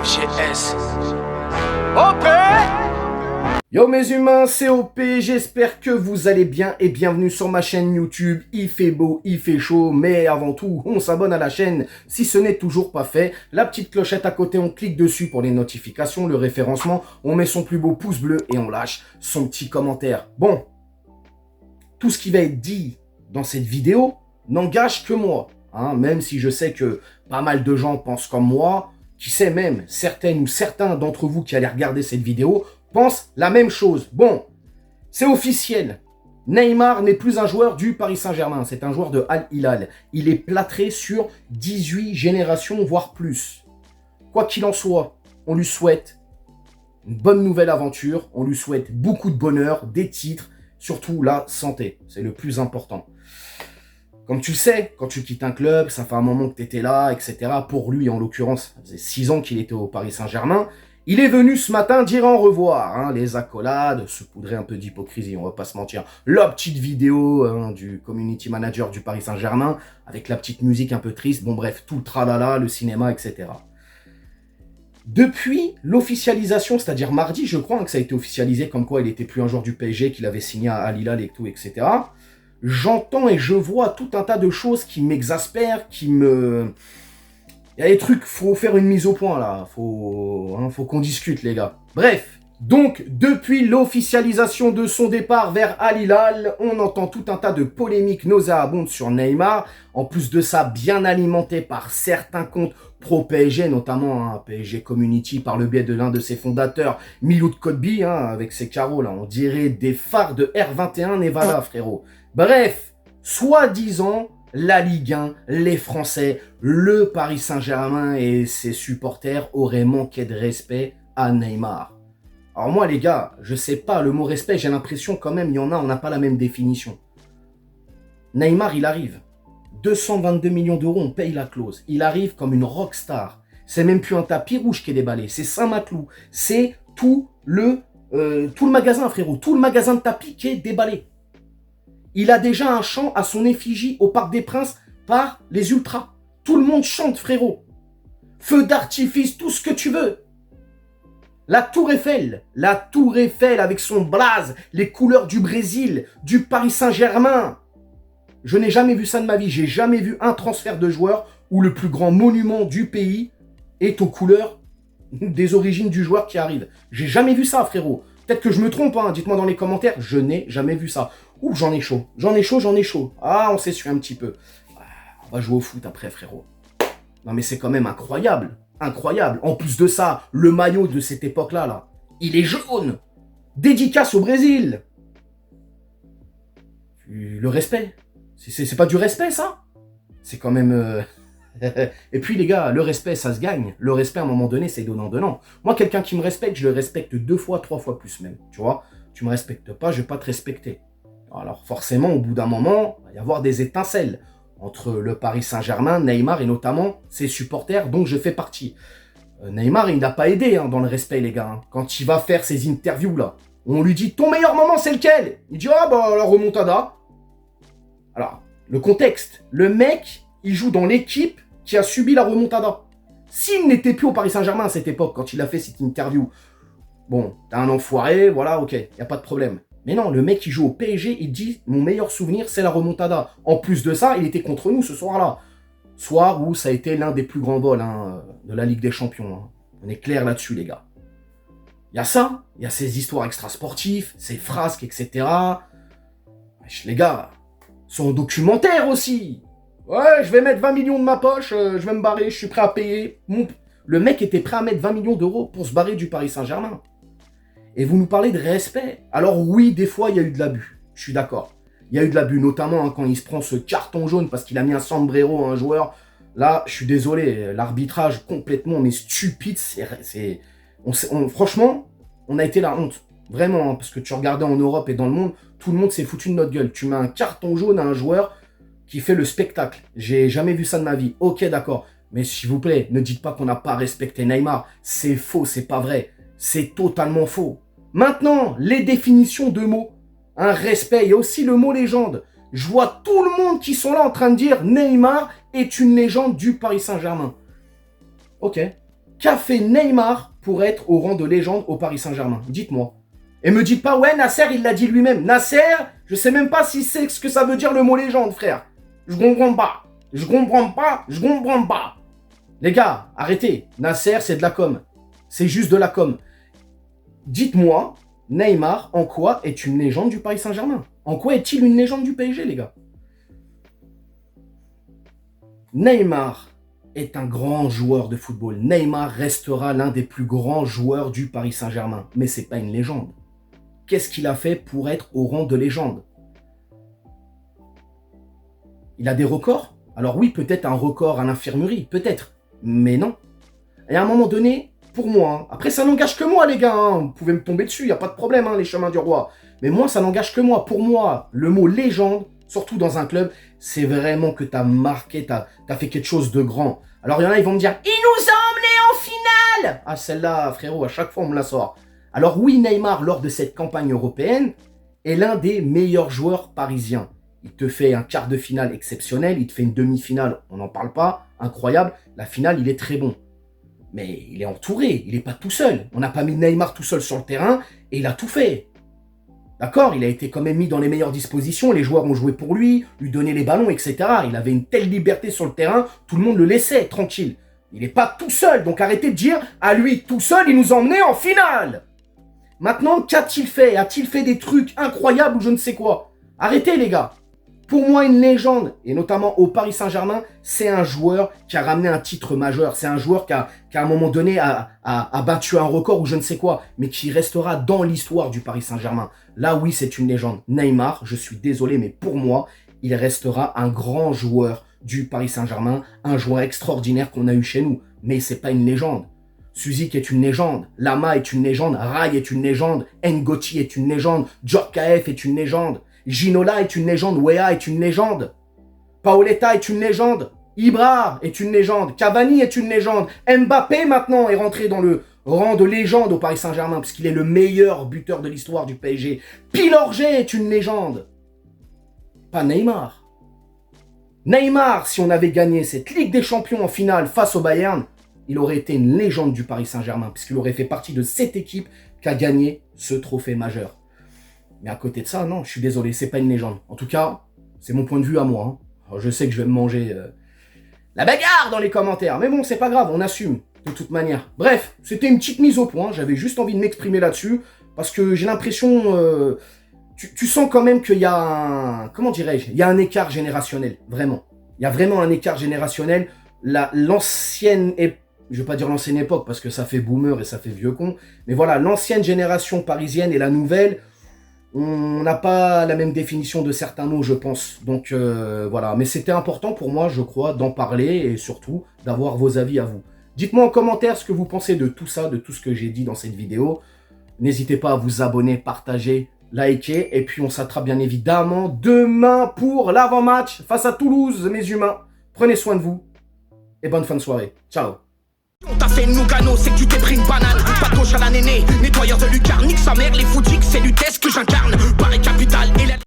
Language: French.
GS. OP. Yo mes humains, c'est OP, j'espère que vous allez bien et bienvenue sur ma chaîne YouTube. Il fait beau, il fait chaud, mais avant tout, on s'abonne à la chaîne si ce n'est toujours pas fait. La petite clochette à côté, on clique dessus pour les notifications, le référencement, on met son plus beau pouce bleu et on lâche son petit commentaire. Bon, tout ce qui va être dit dans cette vidéo n'engage que moi, hein, même si je sais que pas mal de gens pensent comme moi, qui sait même certaines ou certains d'entre vous qui allez regarder cette vidéo pensent la même chose. Bon, c'est officiel. Neymar n'est plus un joueur du Paris Saint-Germain. C'est un joueur de Al Hilal. Il est plâtré sur 18 générations, voire plus. Quoi qu'il en soit, on lui souhaite une bonne nouvelle aventure. On lui souhaite beaucoup de bonheur, des titres, surtout la santé. C'est le plus important. Comme tu le sais, quand tu quittes un club, ça fait un moment que tu étais là, etc. Pour lui, en l'occurrence, ça faisait 6 ans qu'il était au Paris Saint-Germain. Il est venu ce matin dire au revoir, hein, les accolades, se poudrer un peu d'hypocrisie, on va pas se mentir. La petite vidéo du community manager du Paris Saint-Germain, avec la petite musique un peu triste, bon bref, tout le tralala, le cinéma, etc. Depuis l'officialisation, c'est-à-dire mardi, je crois que ça a été officialisé comme quoi il était plus un joueur du PSG, qu'il avait signé à Al Hilal et tout, etc. J'entends et je vois tout un tas de choses qui m'exaspèrent, qui me... Il y a des trucs, faut faire une mise au point là, faut qu'on discute les gars. Bref, donc depuis l'officialisation de son départ vers Al Hilal, on entend tout un tas de polémiques nauséabondes sur Neymar. En plus de ça, bien alimenté par certains comptes pro-PSG, notamment PSG Community par le biais de l'un de ses fondateurs, Miloud Kotbi, avec ses carreaux là, on dirait des phares de R21 Nevada frérot. Bref, soi-disant, la Ligue 1, les Français, le Paris Saint-Germain et ses supporters auraient manqué de respect à Neymar. Alors moi les gars, je sais pas, le mot respect, j'ai l'impression quand même, il y en a, on n'a pas la même définition. Neymar, il arrive. 222 millions d'euros, on paye la clause. Il arrive comme une rockstar. C'est même plus un tapis rouge qui est déballé, c'est Saint-Maclou. C'est tout le magasin frérot, tout le magasin de tapis qui est déballé. Il a déjà un chant à son effigie au Parc des Princes par les ultras. Tout le monde chante, frérot. Feu d'artifice, tout ce que tu veux. La Tour Eiffel avec son blaze, les couleurs du Brésil, du Paris Saint-Germain. Je n'ai jamais vu ça de ma vie. J'ai jamais vu un transfert de joueur où le plus grand monument du pays est aux couleurs des origines du joueur qui arrive. J'ai jamais vu ça, frérot. Peut-être que je me trompe, dites-moi dans les commentaires. Je n'ai jamais vu ça. Ouh, j'en ai chaud. Ah, on s'essuie un petit peu. On va jouer au foot après, frérot. Non, mais c'est quand même incroyable. Incroyable. En plus de ça, le maillot de cette époque-là, là, il est jaune. Dédicace au Brésil. Le respect. C'est pas du respect, ça? C'est quand même... Et puis, les gars, le respect, ça se gagne. Le respect, à un moment donné, c'est donnant-donnant. Moi, quelqu'un qui me respecte, je le respecte 2 fois, 3 fois plus même. Tu vois? Tu me respectes pas, je vais pas te respecter. Alors forcément, au bout d'un moment, il va y avoir des étincelles entre le Paris Saint-Germain, Neymar et notamment ses supporters dont je fais partie. Neymar, il n'a pas aidé dans le respect, les gars. Quand il va faire ses interviews, là, on lui dit « Ton meilleur moment, c'est lequel ?» Il dit « Ah, bah, la remontada. » Alors, le contexte. Le mec, il joue dans l'équipe qui a subi la remontada. S'il n'était plus au Paris Saint-Germain à cette époque, quand il a fait cette interview, bon, t'as un enfoiré, voilà, ok, y a pas de problème. Mais non, le mec qui joue au PSG, il dit « Mon meilleur souvenir, c'est la remontada ». En plus de ça, il était contre nous ce soir-là. Soir où ça a été l'un des plus grands vols de la Ligue des Champions. On est clair là-dessus, les gars. Il y a ça, il y a ces histoires extrasportives, ces frasques, etc. Wesh, les gars, son documentaire aussi. Ouais, je vais mettre 20 millions de ma poche, je vais me barrer, je suis prêt à payer. Le mec était prêt à mettre 20 millions d'euros pour se barrer du Paris Saint-Germain. Et vous nous parlez de respect. Alors oui, des fois, il y a eu de l'abus. Je suis d'accord. Il y a eu de l'abus, notamment quand il se prend ce carton jaune parce qu'il a mis un sombrero à un joueur. Là, je suis désolé, l'arbitrage complètement mais stupide. Franchement, on a été la honte. Vraiment, parce que tu regardais en Europe et dans le monde, tout le monde s'est foutu de notre gueule. Tu mets un carton jaune à un joueur qui fait le spectacle. J'ai jamais vu ça de ma vie. Ok, d'accord. Mais s'il vous plaît, ne dites pas qu'on n'a pas respecté Neymar. C'est faux, c'est pas vrai. C'est totalement faux. Maintenant, les définitions de mots. Un respect, il y a aussi le mot légende. Je vois tout le monde qui sont là en train de dire Neymar est une légende du Paris Saint-Germain. Ok. Qu'a fait Neymar pour être au rang de légende au Paris Saint-Germain? Dites-moi. Et me dites pas, ouais, Nasser, il l'a dit lui-même. Nasser, je sais même pas si c'est ce que ça veut dire le mot légende, frère. Je comprends pas. Je comprends pas. Je comprends pas. Les gars, arrêtez. Nasser, c'est de la com. C'est juste de la com. Dites-moi, Neymar, en quoi est une légende du Paris Saint-Germain? En quoi est-il une légende du PSG, les gars? Neymar est un grand joueur de football. Neymar restera l'un des plus grands joueurs du Paris Saint-Germain. Mais c'est pas une légende. Qu'est-ce qu'il a fait pour être au rang de légende? Il a des records? Alors oui, peut-être un record à l'infirmerie, peut-être. Mais non. Et à un moment donné, pour moi, après ça n'engage que moi les gars, hein. Vous pouvez me tomber dessus, il n'y a pas de problème, hein, les chemins du roi. Mais moi, ça n'engage que moi. Pour moi, le mot légende, surtout dans un club, c'est vraiment que tu as marqué, tu as fait quelque chose de grand. Alors il y en a, ils vont me dire, il nous a emmenés en finale. Ah celle-là, frérot, à chaque fois on me la sort. Alors oui, Neymar, lors de cette campagne européenne, est l'un des meilleurs joueurs parisiens. Il te fait un quart de finale exceptionnel, il te fait une demi-finale, on n'en parle pas, incroyable. La finale, il est très bon. Mais il est entouré, il n'est pas tout seul. On n'a pas mis Neymar tout seul sur le terrain et il a tout fait. D'accord, il a été quand même mis dans les meilleures dispositions, les joueurs ont joué pour lui donnaient les ballons, etc. Il avait une telle liberté sur le terrain, tout le monde le laissait tranquille. Il n'est pas tout seul, donc arrêtez de dire à lui tout seul, il nous a emmenés en finale. Maintenant, qu'a-t-il fait? A-t-il fait des trucs incroyables ou je ne sais quoi? Arrêtez les gars. Pour moi, une légende, et notamment au Paris Saint-Germain, c'est un joueur qui a ramené un titre majeur. C'est un joueur qui, à un moment donné, a battu un record ou je ne sais quoi, mais qui restera dans l'histoire du Paris Saint-Germain. Là, oui, c'est une légende. Neymar, je suis désolé, mais pour moi, il restera un grand joueur du Paris Saint-Germain, un joueur extraordinaire qu'on a eu chez nous. Mais c'est pas une légende. Suzik est une légende, Lama est une légende, Rai est une légende, Ngoti est une légende, Djorkaeff est une légende. Ginola est une légende, Wea est une légende, Paoletta est une légende, Ibra est une légende, Cavani est une légende, Mbappé maintenant est rentré dans le rang de légende au Paris Saint-Germain parce qu'il est le meilleur buteur de l'histoire du PSG. Pilorget est une légende, pas Neymar. Neymar, si on avait gagné cette Ligue des Champions en finale face au Bayern, il aurait été une légende du Paris Saint-Germain puisqu'il aurait fait partie de cette équipe qui a gagné ce trophée majeur. Mais à côté de ça, non, je suis désolé, c'est pas une légende. En tout cas, c'est mon point de vue à moi. Hein. Alors, je sais que je vais me manger la bagarre dans les commentaires. Mais bon, c'est pas grave, on assume, de toute manière. Bref, c'était une petite mise au point. J'avais juste envie de m'exprimer là-dessus. Parce que j'ai l'impression... tu sens quand même qu'il y a un... Comment dirais-je? Il y a un écart générationnel, vraiment. Il y a vraiment un écart générationnel. L'ancienne... Je vais pas dire l'ancienne époque, parce que ça fait boomer et ça fait vieux con. Mais voilà, l'ancienne génération parisienne et la nouvelle... On n'a pas la même définition de certains mots, je pense. Donc voilà, mais c'était important pour moi, je crois, d'en parler et surtout d'avoir vos avis à vous. Dites-moi en commentaire ce que vous pensez de tout ça, de tout ce que j'ai dit dans cette vidéo. N'hésitez pas à vous abonner, partager, liker. Et puis on s'attrape bien évidemment demain pour l'avant-match face à Toulouse, mes humains. Prenez soin de vous et bonne fin de soirée. Ciao. On t'a fait Nougano, c'est que tu t'es pris une banane. Pas gauche à la néné, nettoyeur de lucarne, nique sa mère, les foutiques, c'est l'UTES que j'incarne. Paris capitale et la...